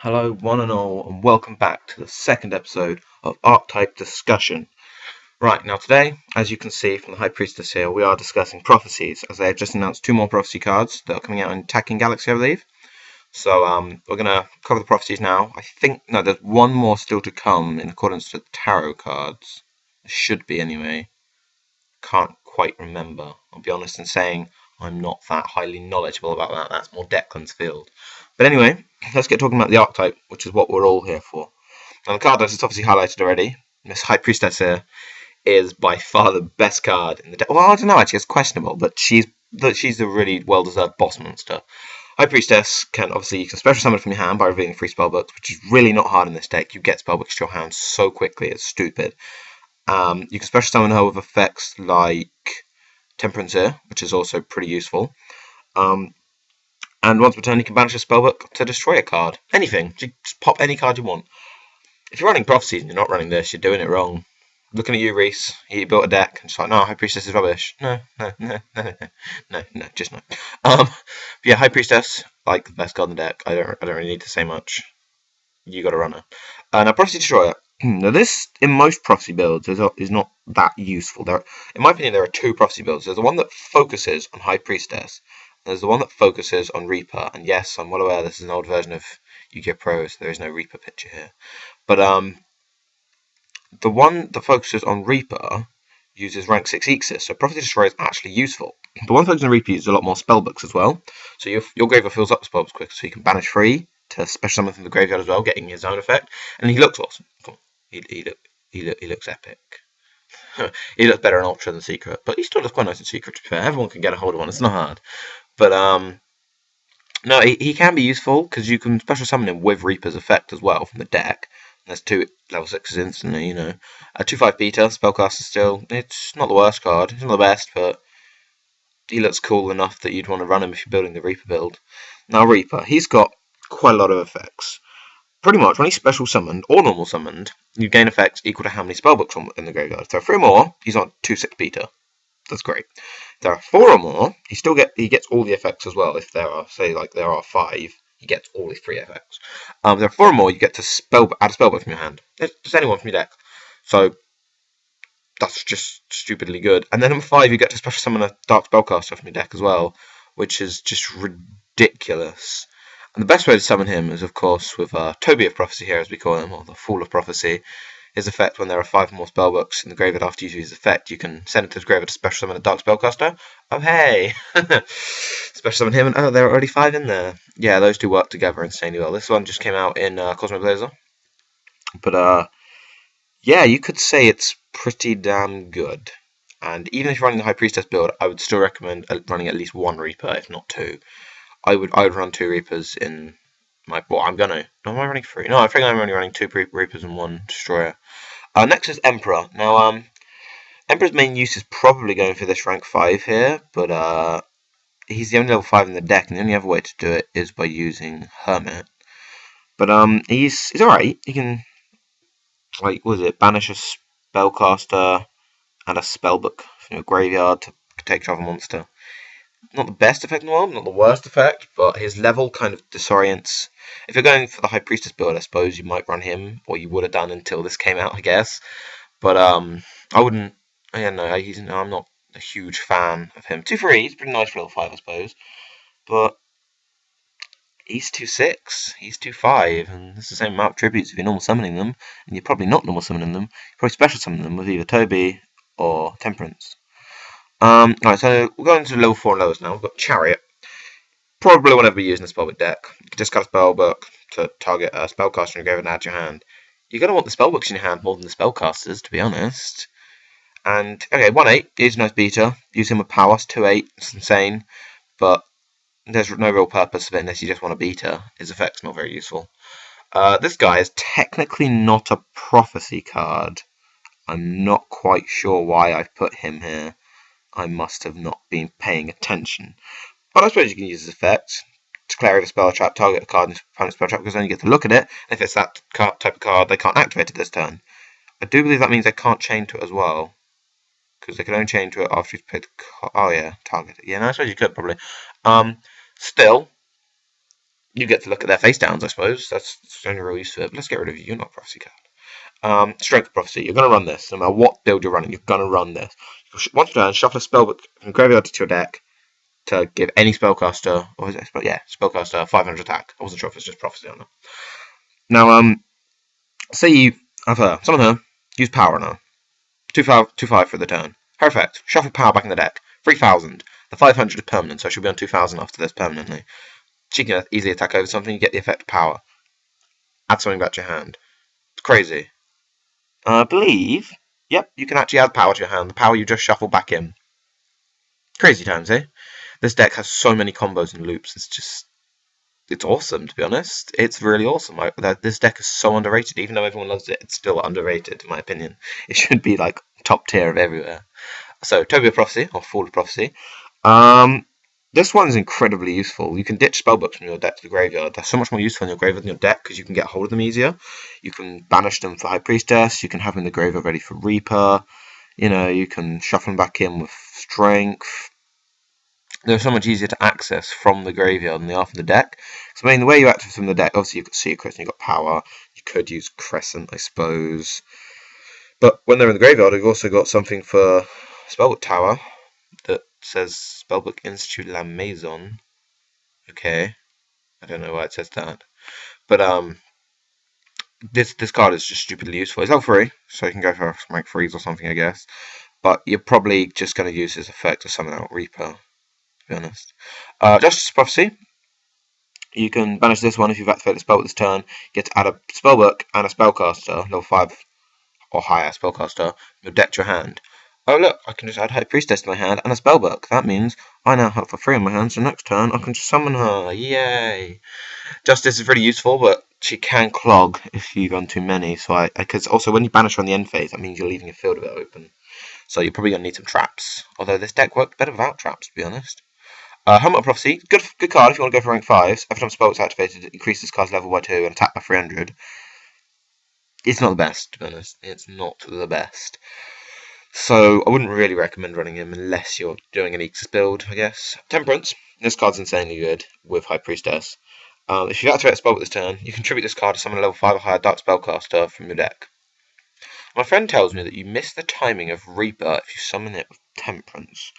Hello, one and all, and welcome back to the second episode of Archetype Discussion. Right, now today, as you can see from the High Priestess here, we are discussing prophecies, as they have just announced 2 more prophecy cards that are coming out in Tachyeon Galaxy, I believe. So, we're going to cover the prophecies now. No, there's one more still to come in accordance to the tarot cards. There should be, anyway. Can't quite remember. I'll be honest in saying I'm not that highly knowledgeable about that. That's more Declan's field. But anyway, let's get talking about the archetype, which is what we're all here for. Now, the card that's obviously highlighted already, Miss High Priestess here, is by far the best card in the deck. Well, I don't know, actually, it's questionable, but she's a really well-deserved boss monster. High Priestess you can special summon from your hand by revealing 3 spellbooks, which is really not hard in this deck. You get spellbooks to your hand so quickly, it's stupid. You can special summon her with effects like Temperance here, which is also pretty useful. And once per turn, you can banish a spellbook to destroy a card. Anything. Just pop any card you want. If you're running Prophecies and you're not running this, you're doing it wrong. Looking at you, Reese, you built a deck, and it's like, no, High Priestess is rubbish. No, just no. Yeah, High Priestess, like the best card in the deck. I don't really need to say much. You got to run her. Now, Prophecy Destroyer. Now, this, in most prophecy builds, is not that useful. In my opinion, there are 2 prophecy builds. There's the one that focuses on High Priestess. There's the one that focuses on Reaper. And yes, I'm well aware this is an old version of Yu-Gi-Oh! Pro, so there is no Reaper picture here. But the one that focuses on Reaper uses rank 6 Exis, so Prophecy Destroyer is actually useful. The one focusing on Reaper uses a lot more spellbooks as well. So your graveyard fills up with spellbooks quicker, so you can banish 3 to special summon from the graveyard as well, getting his own effect. And he looks awesome. He looks epic. He looks better in Ultra than Secret, but he still looks quite nice in Secret, to be fair. Everyone can get a hold of one, it's not hard. But, no, he can be useful, because you can special summon him with Reaper's effect as well from the deck. There's 2 level 6s instantly, you know. A 2/5 beta, spellcaster still. It's not the worst card, it's not the best, but he looks cool enough that you'd want to run him if you're building the Reaper build. Now, Reaper, he's got quite a lot of effects. Pretty much, when he's special summoned, or normal summoned, you gain effects equal to how many spellbooks in the graveyard. If there are 3 more, he's on 2/6 beta. That's great. If there are 4 or more, he gets all the effects as well. If there are, say, like there are 5, he gets all the 3 effects. If there are 4 or more, you get to add a spellbook from your hand. Just anyone from your deck. So that's just stupidly good. And then number 5, you get to special summon a Dark Spellcaster from your deck as well, which is just ridiculous. And the best way to summon him is, of course, with Toby of Prophecy here, as we call him, or the Fool of Prophecy. His effect, when there are 5 or more spellbooks in the graveyard after you use his effect, you can send it to his graveyard to special summon a Dark Spellcaster. Oh, hey! Special summon him, and oh, there are already 5 in there. Yeah, those 2 work together insanely well. This one just came out in Cosmo Blazer. But, yeah, you could say it's pretty damn good. And even if you're running the High Priestess build, I would still recommend running at least 1 Reaper, if not 2. I would run 2 Reapers in my... Well, I'm gonna... No, am I running 3? No, I think I'm only running 2 Reapers and 1 Destroyer. Next is Emperor. Now, Emperor's main use is probably going for this rank 5 here, but he's the only level 5 in the deck, and the only other way to do it is by using Hermit. But he's alright. He can, like, what is it? Banish a Spellcaster and a Spellbook from your graveyard to protect your other monster. Not the best effect in the world, not the worst effect, but his level kind of disorients. If you're going for the High Priestess build, I suppose you might run him, or you would have done until this came out, I guess. But I wouldn't. Yeah, no, I'm not a huge fan of him. 2/3, he's pretty nice for level 5, I suppose. But he's 2/6, he's 2/5, and it's the same amount of tributes if you're normal summoning them, and you're probably not normal summoning them. You're probably special summoning them with either Toby or Temperance. Alright, so we're going to level 4 and lowers now. We've got Chariot. Probably won't ever be used in a Spellbook deck. You can discard a Spellbook to target a Spellcaster and go and add to your hand. You're going to want the Spellbooks in your hand more than the Spellcasters, to be honest. And, okay, 1/8 is a nice beta. Use him with power, 2/8, it's insane. But there's no real purpose of it unless you just want a beta. His effect's not very useful. This guy is technically not a Prophecy card. I'm not quite sure why I've put him here. I must have not been paying attention. But I suppose you can use his effect. Declare a spell trap, target a card in his opponent's spell trap, because then you get to look at it. And if it's that type of card, they can't activate it this turn. I do believe that means they can't chain to it as well. Because they can only chain to it after you've played the card. Oh yeah, target it. Yeah, no, I suppose you could probably. Still, you get to look at their face downs, I suppose. That's the only real use to it. But let's get rid of you. You're not a prophecy card. Strength of Prophecy. You're going to run this. No matter what build you're running, you're going to run this. Once you're done, shuffle a spellbook from graveyard to your deck to give any spellcaster, or is it? Yeah, spellcaster 500 attack. I wasn't sure if it's just prophecy or not. Now, say you have her, summon her, use power on her. 2/5 for the turn. Her effect. Shuffle power back in the deck. 3,000. The 500 is permanent, so she'll be on 2,000 after this permanently. She can easily attack over something. You get the effect of power. Add something back to your hand. It's crazy. I believe. Yep, you can actually add power to your hand. The power you just shuffle back in. Crazy times, eh? This deck has so many combos and loops. It's awesome, to be honest. It's really awesome. This deck is so underrated. Even though everyone loves it, it's still underrated, in my opinion. It should be like top tier of everywhere. So, Tobia Prophecy, or Fall of Prophecy. This one's incredibly useful. You can ditch spellbooks from your deck to the graveyard. They're so much more useful in your graveyard than your deck because you can get hold of them easier. You can banish them for High Priestess. You can have them in the graveyard ready for Reaper. You know, you can shuffle them back in with Strength. They're so much easier to access from the graveyard than they are from the deck. So, I mean, the way you access from the deck, obviously you've got Secrets and you've got Power. You could use Crescent, I suppose. But when they're in the graveyard, you've also got something for Spellbook Tower that says Spellbook Institute La Maison. Okay. I don't know why it says that. But this card is just stupidly useful. It's L3, so you can go for rank 3s or something, I guess. But you're probably just going to use this effect to summon out Reaper, to be honest. Justice Prophecy. You can banish this one if you've activated the spell with this turn. You get to add a Spellbook and a Spellcaster, level 5 or higher Spellcaster, from your deck to your hand. Oh look, I can just add High Priestess to my hand and a Spellbook. That means I now have for 3 in my hand, so next turn I can just summon her. Yay! Justice is really useful, but she can clog if you run too many. So because also when you banish her on the end phase, that means you're leaving your field a bit open. So you're probably going to need some traps. Although this deck worked better without traps, to be honest. Helmet of Prophecy, good card if you want to go for rank 5s. Every time spell is activated, it increases card's level by 2 and attack by 300. It's not the best, to be honest. It's not the best. So I wouldn't really recommend running him unless you're doing an Ex build, I guess. Temperance. This card's insanely good with High Priestess. If you activate a spell with this turn, you contribute this card to summon a level 5 or higher Dark Spellcaster from your deck. My friend tells me that you miss the timing of Reaper if you summon it with Temperance.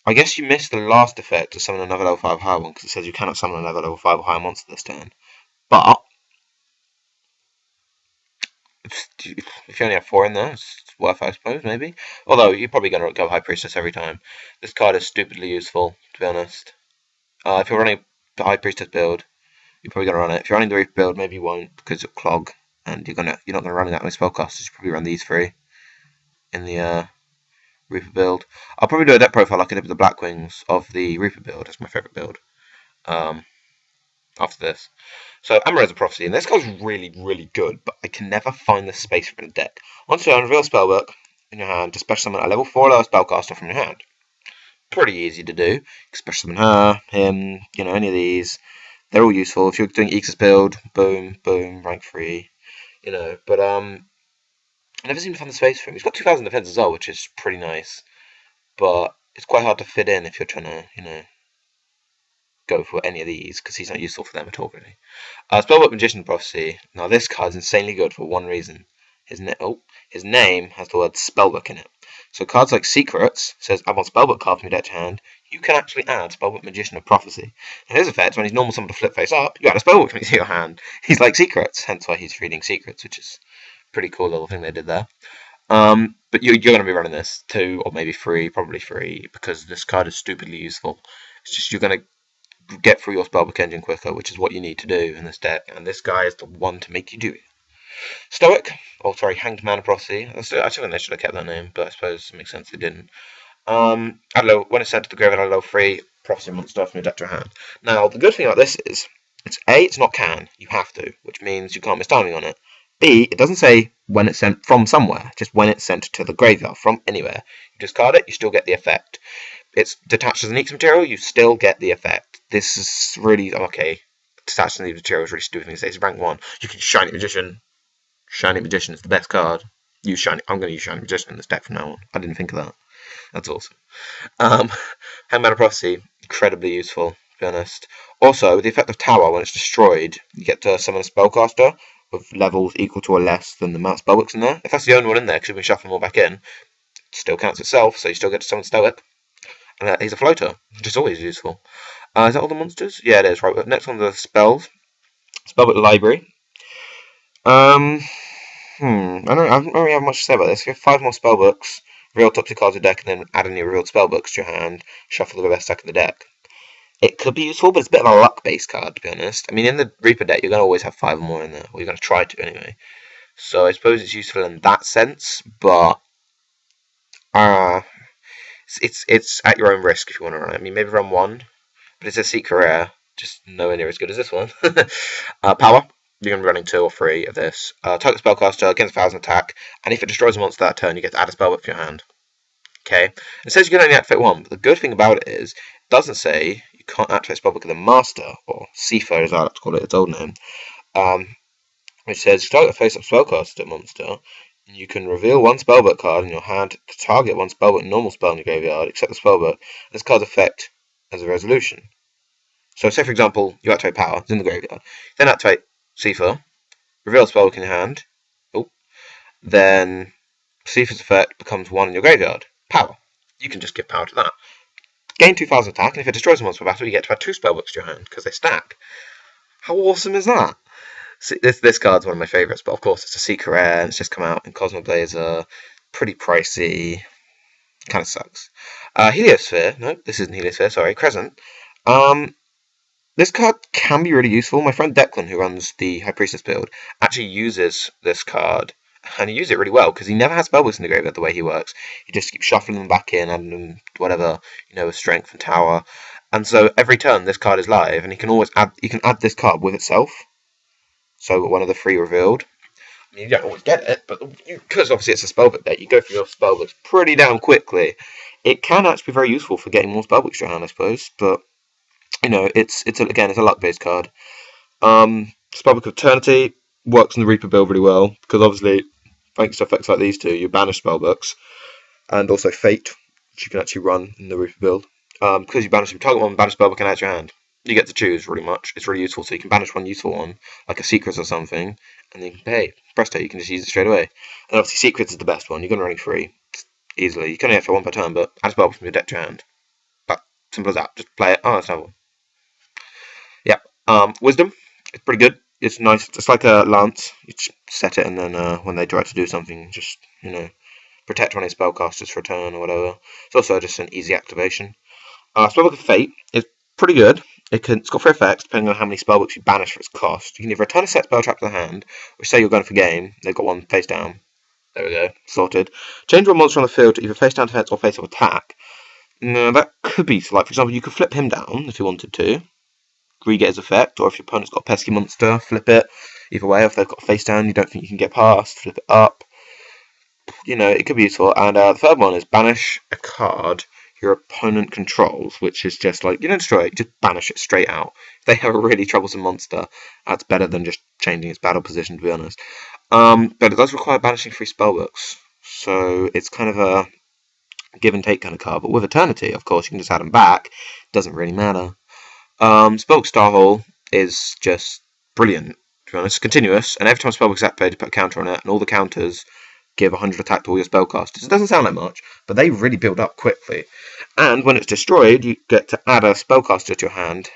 I guess you missed the last effect to summon another level 5 or higher one because it says you cannot summon another level 5 or higher monster this turn. But if you only have 4 in there, it's worth it, I suppose, maybe. Although, you're probably going to go High Priestess every time. This card is stupidly useful, to be honest. If you're running the High Priestess build, you're probably going to run it. If you're running the Reaper build, maybe you won't, because it'll clog, and you're not going to run that many spellcasters. You probably run these 3 in the Reaper build. I'll probably do a deck profile like I did with the Black Wings of the Reaper build. That's my favourite build. After this. So, Amorites of Prophecy, and this card's really, really good, but I can never find the space for it in the deck. Once you reveal Spellbook in your hand to special summon a level 4 or lower spellcaster from your hand. Pretty easy to do. You can special summon her, him, any of these. They're all useful. If you're doing Exus build, boom, boom, rank 3. But I never seem to find the space for him. He's got 2,000 defense as well, which is pretty nice. But it's quite hard to fit in if you're trying to, go for any of these, because he's not useful for them at all, really. Spellbook Magician Prophecy. Now, this card's insanely good for one reason. His name has the word Spellbook in it. So cards like Secrets says, I want Spellbook card from your deck to hand. You can actually add Spellbook Magician of Prophecy. And his effect, when he's normal summoned to flip face up, you add a Spellbook from your hand. He's like Secrets, hence why he's reading Secrets, which is a pretty cool little thing they did there. But you're going to be running this 2 or maybe 3, probably 3, because this card is stupidly useful. It's just you're going to get through your Spellbook engine quicker, which is what you need to do in this deck, and this guy is the one to make you do it. Hanged Man of Prophecy. I think they should have kept that name, but I suppose it makes sense they didn't. When it's sent to the graveyard, add a level 3 Prophecy monster from your deck to your hand. Now, the good thing about this is, it's not can, you have to, which means you can't miss timing on it. B, it doesn't say when it's sent from somewhere, just when it's sent to the graveyard from anywhere. You discard it, you still get the effect. It's detached as an Ex material, you still get the effect. This is really, okay, detached as an Ex material is really stupid thing to say. It's rank 1. You can Shiny Magician. Shiny Magician is the best card. I'm going to use Shiny Magician in this deck from now on. I didn't think of that. That's awesome. Hangman of Prophecy, incredibly useful, to be honest. Also, with the effect of Tower, when it's destroyed, you get to summon a Spellcaster with levels equal to or less than the amount of Spellbooks in there. If that's the only one in there, because you've been shuffling them all back in, it still counts itself, so you still get to summon Stoic. And he's a floater, which is always useful. Is that all the monsters? Yeah, it is, right. Next one, the spells. Spellbook Library. I don't really have much to say about this. You have 5 more spellbooks, reveal top 2 cards of the deck, and then add any revealed spellbooks to your hand, shuffle the best deck in the deck. It could be useful, but it's a bit of a luck-based card, to be honest. I mean, in the Reaper deck, you're going to always have 5 or more in there, or you're going to try to anyway. So I suppose it's useful in that sense, but it's at your own risk if you want to run it. I mean, maybe run 1, but it's a secret rare, just nowhere near as good as this one. Power. You're going to be running 2 or 3 of this. Target spellcaster gains 1,000 attack, and if it destroys a monster that turn, you get to add a spellbook to your hand. Okay? It says you can only activate 1, but the good thing about it is, it doesn't say you can't activate spellbook of the master, or Sifa as I like to call it, its old name. Which says, target a face-up spellcaster monster, and you can reveal 1 spellbook card in your hand to target 1 spellbook normal spell in your graveyard, except the spellbook, and this card's effect as a resolution. So, say for example, you activate Power, it's in the graveyard, then activate Sifa, reveal a spellbook in your hand, then Sifa's effect becomes 1 in your graveyard. Power. You can just give power to that. Gain 2,000 attack, and if it destroys a monster battle, you get to add 2 spellbooks to your hand, because they stack. How awesome is that? See, this card's one of my favourites, but of course it's a secret rare, and it's just come out in Cosmoblazer, pretty pricey, kind of sucks. Heliosphere, no, this isn't Heliosphere, sorry, Crescent. This card can be really useful. My friend Declan, who runs the High Priestess build, actually uses this card, and he uses it really well, because he never has spellbooks in the graveyard the way he works. He just keeps shuffling them back in, adding them whatever, with strength and tower. And so every turn this card is live, and you can add this card with itself. So one of the 3 revealed. I mean, you don't always get it, but because obviously it's a spellbook deck, you go through your spellbooks pretty damn quickly. It can actually be very useful for getting more spellbooks to your hand, I suppose, but it's a luck-based card. Spellbook of Eternity works in the Reaper build really well, because obviously, thanks to effects like these two, you banish spellbooks, and also Fate, which you can actually run in the Reaper build. Because you banish them, target 1, banish spellbook, and add your hand. You get to choose, really much. It's really useful, so you can banish 1 useful one, like a Secrets or something, and then, hey, presto, you can just use it straight away. And obviously, Secrets is the best one. You're going to run 3, easily. You can only have for 1 per turn, but add a spellbook from your deck to your hand. But simple as that. Just play it. Oh, that's another one. Yeah. Wisdom. It's pretty good. It's nice. It's like a lance. You just set it, and then when they try to do something, just protect one of your spellcasters for a turn or whatever. It's also just an easy activation. Spellbook of Fate is pretty good. It's got 3 effects depending on how many spellbooks you banish for its cost. You can either return a set spell trap to the hand, which say you're going for game. They've got 1 face down. There we go, sorted. Change one monster on the field to either face down defense or face up attack. No, that could be so. Like, for example, you could flip him down if you wanted to, re-get his effect, or if your opponent's got a pesky monster, flip it. Either way, if they've got a face down you don't think you can get past, flip it up. It could be useful. And the third one is banish a card your opponent controls, which is just like, you don't destroy it, you just banish it straight out. If they have a really troublesome monster, that's better than just changing its battle position, to be honest. But it does require banishing 3 spellbooks, so it's kind of a give and take kind of card. But with Eternity, of course, you can just add them back. Doesn't really matter. Spellbook Starhole is just brilliant, to be honest. It's continuous, and every time Spellbook is activated, you put a counter on it, and all the counters give 100 attack to all your spellcasters. It doesn't sound like much, but they really build up quickly. And when it's destroyed, you get to add a spellcaster to your hand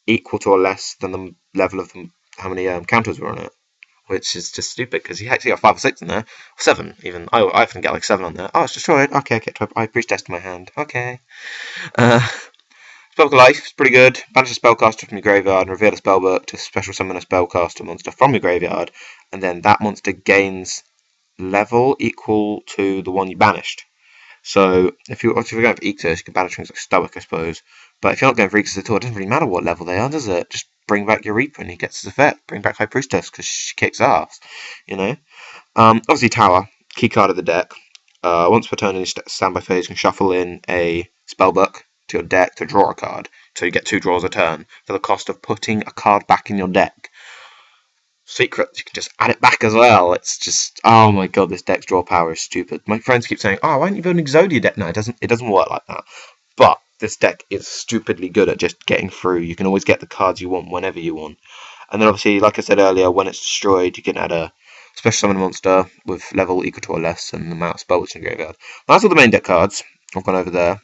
equal to or less than the level of how many counters were on it, which is just stupid, because you actually got 5 or 6 in there, or 7 even. I often get like 7 on there. Oh, it's destroyed. Okay, I get to High Priestess to my hand. Okay. Spellbook of Life is pretty good. Banish a spellcaster from your graveyard and reveal a spellbook to special summon a spellcaster monster from your graveyard, and then that monster gains level equal to the one you banished. So if you're going for Ictus, you can banish things like Stoic, I suppose. But if you're not going for Ictus at all, it doesn't really matter what level they are, does it? Just bring back your Reaper and he gets his effect. Bring back High Priestess because she kicks ass, Obviously Tower, key card of the deck. Once per turn in your standby phase, you can shuffle in a spellbook to your deck to draw a card. So you get 2 draws a turn for the cost of putting a card back in your deck. Secret, you can just add it back as well. It's just, oh my god, this deck's draw power is stupid. My friends keep saying, oh, why don't you build an Exodia deck? No, it doesn't work like that. But this deck is stupidly good at just getting through. You can always get the cards you want whenever you want. And then obviously, like I said earlier, when it's destroyed, you can add a special summon monster with level equal to or less than the amount of spellbooks in your graveyard. That's all the main deck cards. I've gone over there.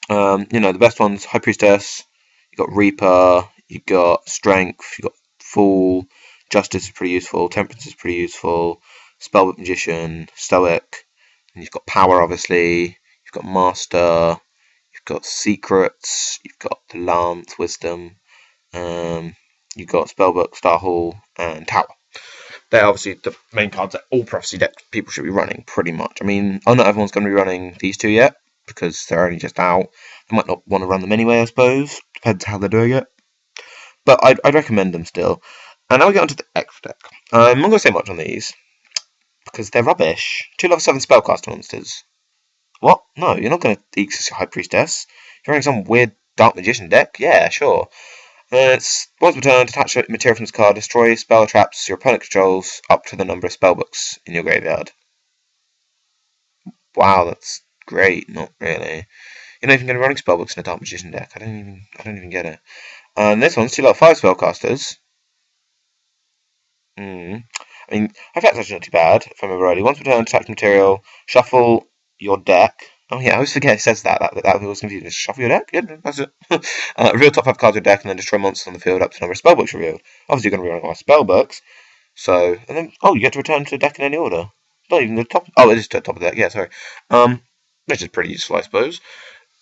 The best ones: High Priestess. You got Reaper. You got Strength. You got Fool. Justice is pretty useful. Temperance is pretty useful. Spellbook, Magician, Stoic. And you've got Power, obviously. You've got Master. You've got Secrets. You've got the Lance, Wisdom. You've got Spellbook, Star Hall, and Tower. They're obviously the main cards that all Prophecy deck people should be running, pretty much. I mean, not everyone's going to be running these two yet, because they're only just out. They might not want to run them anyway, I suppose. Depends how they're doing it. But I'd recommend them still. And now we get onto the extra deck. I'm not going to say much on these, because they're rubbish. 2 level 7 spellcaster monsters. What? No, you're not going to Ex High Priestess. You're running some weird Dark Magician deck? Yeah, sure. It's once per turn, detach material from this card, destroy spell or traps your opponent controls up to the number of spellbooks in your graveyard. Wow, that's great. Not really. You're not even going to be running spellbooks in a Dark Magician deck. I don't even get it. And this one's 2 level 5 spellcasters. I mean, Archetype's actually not too bad, if I remember rightly. Once per turn, detach material, shuffle your deck. Oh yeah, I always forget it says that. That was confusing. Just shuffle your deck? Yeah, that's it. Reveal top 5 cards of your deck and then destroy monsters on the field up to the number of spellbooks revealed. Obviously you're going to be running a lot of spellbooks. So, and then, you get to return to the deck in any order. Not even the top. Oh, it is to the top of the deck, yeah, sorry. Which is pretty useful, I suppose.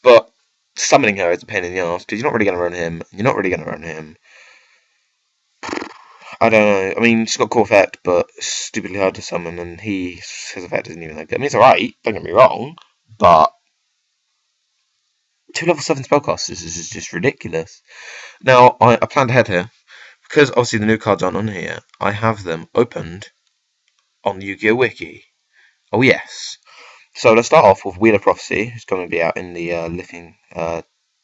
But summoning her is a pain in the arse, because you're not really going to run him. You're not really going to run him. I don't know. I mean, she's got cool effect, but it's stupidly hard to summon, and his effect isn't even that good. I mean, it's alright, don't get me wrong, but 2 level 7 spellcasters is just ridiculous. Now, I planned ahead here, because obviously the new cards aren't on here. I have them opened on the Yu-Gi-Oh! Wiki. Oh, yes. So let's start off with Wheel of Prophecy, who's going to be out in the Living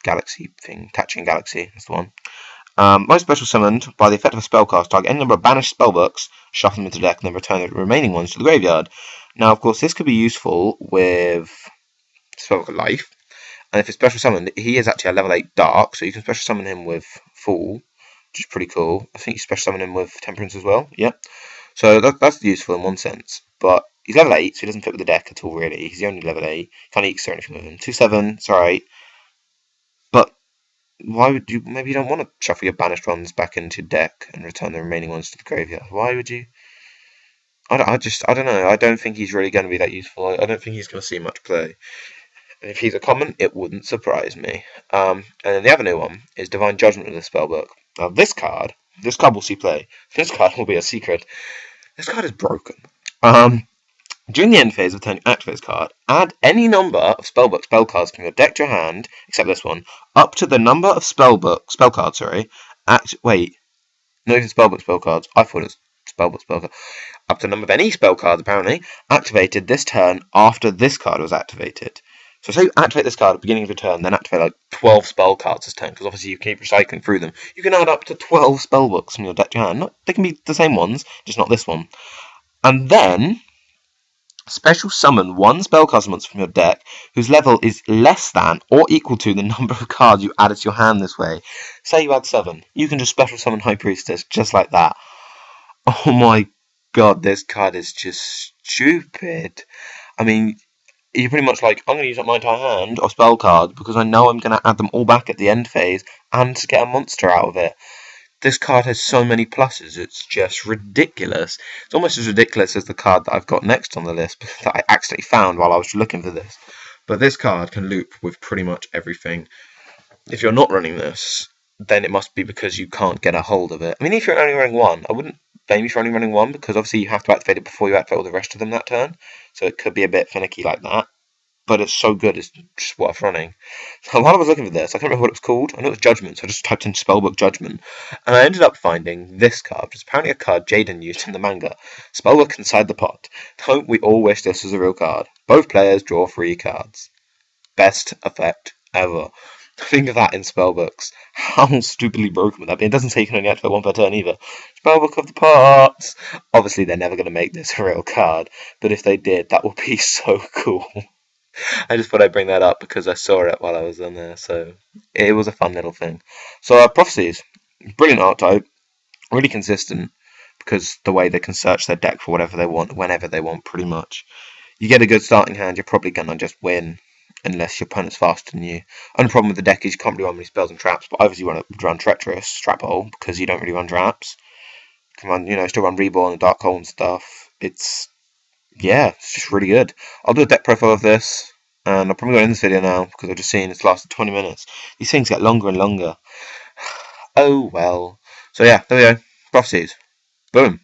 Galaxy thing. Tachyeon Galaxy, that's the one. Most special summoned by the effect of a spellcast, target any number of banished spellbooks, shuffle them into the deck, and then return the remaining ones to the graveyard. Now, of course, this could be useful with Spellbook Life, and if it's special summoned, he is actually a level 8 Dark, so you can special summon him with Fool, which is pretty cool. I think you special summon him with Temperance as well, yep. So that's useful in one sense, but he's level 8, so he doesn't fit with the deck at all, really. He's only level 8, can't Ex or anything with him. 2/7, it's alright. But why would you? Maybe you don't want to shuffle your banished ones back into deck and return the remaining ones to the graveyard. Why would you? I don't know. I don't think he's really going to be that useful. I don't think he's going to see much play. And if he's a common, it wouldn't surprise me. And then the other new one is Divine Judgment of the Spellbook. Now this card will see play. This card will be a secret. This card is broken. During the end phase of the turn, you activate this card. Add any number of spellbook spell cards from your deck to your hand, except this one, up to the number of spell cards. Wait, no, even spellbook spell cards. I thought it was spellbook spell cards. Up to the number of any spell cards, apparently, activated this turn after this card was activated. So say you activate this card at the beginning of your turn, then activate like 12 spell cards this turn, because obviously you keep recycling through them. You can add up to 12 spellbooks from your deck to your hand. They can be the same ones, just not this one. And then special summon one spellcaster monster from your deck whose level is less than or equal to the number of cards you added to your hand this way. Say you add 7. You can just special summon High Priestess just like that. Oh my god, this card is just stupid. I mean, you're pretty much like, I'm going to use up my entire hand of spell cards because I know I'm going to add them all back at the end phase and to get a monster out of it. This card has so many pluses, it's just ridiculous. It's almost as ridiculous as the card that I've got next on the list that I accidentally found while I was looking for this. But this card can loop with pretty much everything. If you're not running this, then it must be because you can't get a hold of it. I mean, if you're only running one, I wouldn't blame you for only running one, because obviously you have to activate it before you activate all the rest of them that turn. So it could be a bit finicky like that. But it's so good, it's just worth running. So while I was looking for this, I can't remember what it was called. I know it was Judgment, so I just typed in Spellbook Judgment. And I ended up finding this card, which is apparently a card Jaden used in the manga. Spellbook Inside the Pot. Don't we all wish this was a real card? Both players draw 3 cards. Best effect ever. Think of that in Spellbooks. How stupidly broken would that be? It doesn't say you can only activate 1 per turn either. Spellbook of the Pots! Obviously they're never going to make this a real card, but if they did, that would be so cool. I just thought I'd bring that up because I saw it while I was on there, so it was a fun little thing. So Prophecies, brilliant archetype, really consistent because the way they can search their deck for whatever they want, whenever they want, pretty much. You get a good starting hand, you're probably gonna just win, unless your opponent's faster than you. Only problem with the deck is you can't really run many spells and traps, but obviously you want to run Treacherous, Trap Hole, because you don't really run traps. You can run, still run Reborn and Dark Hole and stuff. It's just really good. I'll do a deck profile of this, and I'll probably go in this video now, because I've just seen it's lasted 20 minutes. These things get longer and longer. Oh well. So yeah, there we go. Prophecies. Boom.